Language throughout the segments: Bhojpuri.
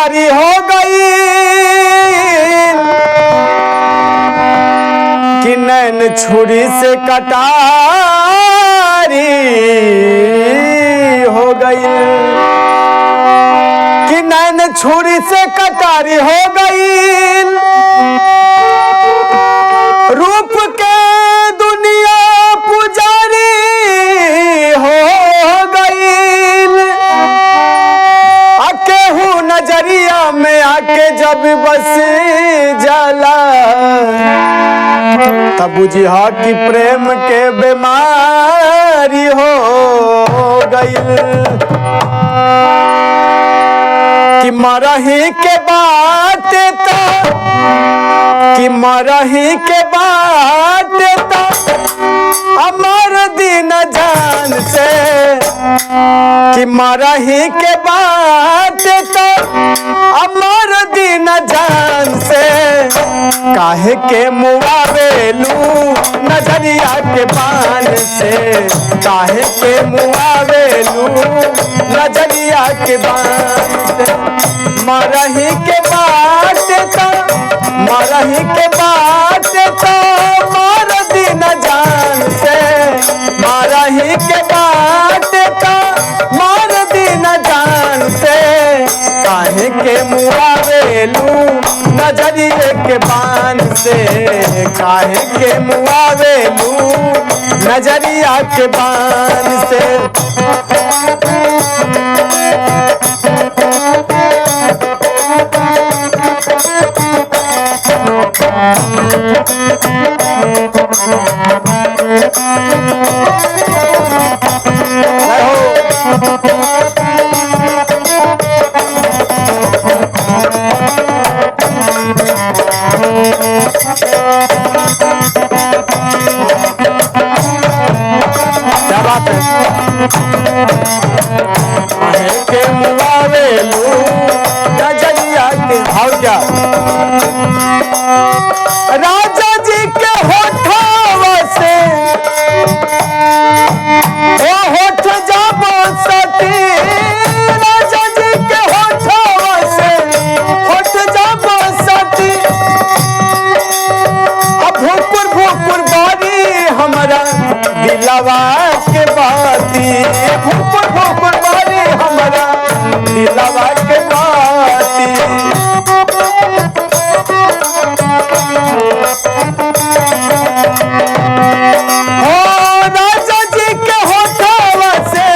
कटारी हो गई कि नैन छुरी से कटारी हो गई कि नैन छुरी से कटारी हो गई। रूप के दुनिया पुजारी हो गई। केहू नजरिया में आके जब बस जाला तब बुझिया कि प्रेम के बीमारी हो गई। कि मरही के बात कि मरही के बात अमर दिन जान से कि मरही के बात अमर दिन जान से काहे के मुआवेलू नजरिया के बान से काहे के मुआवेलू नजरिया के बान से। मरही के बात मरही के बात मर दिन जान से मरही के बात मर दिन जान से काहे के मुआवेलू नजरिए के बान से काहे के मुआवेलू नजरिया के बान से। क्या बात है के मुआवेलू नजरिया के भाव क्या राजा जी के होठवा से ओ होठ जब सती राजा जी के होठवा से होठ जब सती अब भोपुर भोपुर बारी हमारा दिलवा के बाती भोपुर भोपुर बारी हमारा दिलवा के बाती। हो राजा जी के होठवा से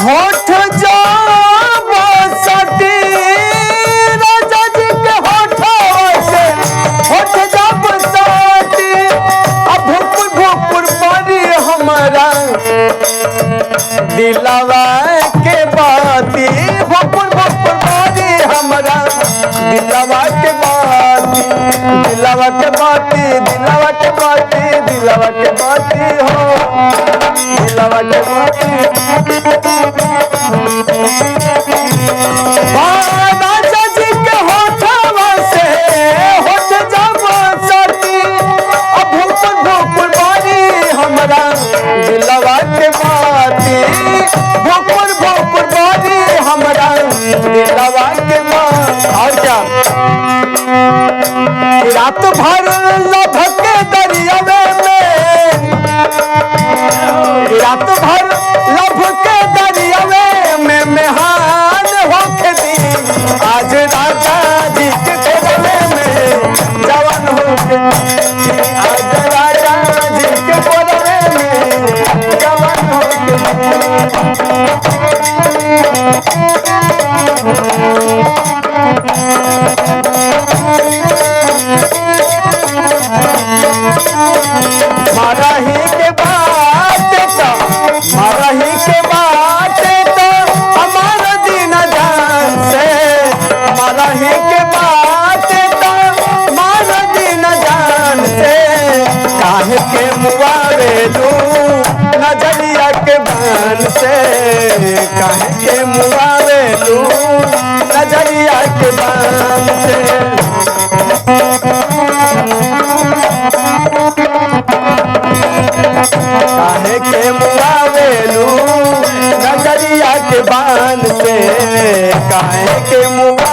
होठ जब सती राजा जी के होठवा से होठ जब सती अब भोपुर भोपुर बारी हमारा दिलवा के बाती भोपुर भोपुर बारी हमारा दिलवा के बाती दिलवा के बाती दिलवा के बाती दिलवा के बाती हो दिलवा के बाती। राजा जी के होठवा से होठ जब सती अब भोपुर भोपुर बारी हमारा दिलवा के बाती भोपुर भोपुर बारी हमारा दिलवा के बाती। और क्या रात भर लभके दरियावे में रात भर लभके दरियावे में मेहान होके दी आज राजा जी के कोरवे में जवान होके आज राजा जी के कोरवे में जवान होके मरही के बात मरही के बात हमार दिन जान से मरही के बात हमार दिन जान से काहे के मुआवेलू नजरिया के बान से काहे के मुआवेलू नजरिया के बान से। काहे के मुआवेलू नजरिया के बान से काहे के मुआ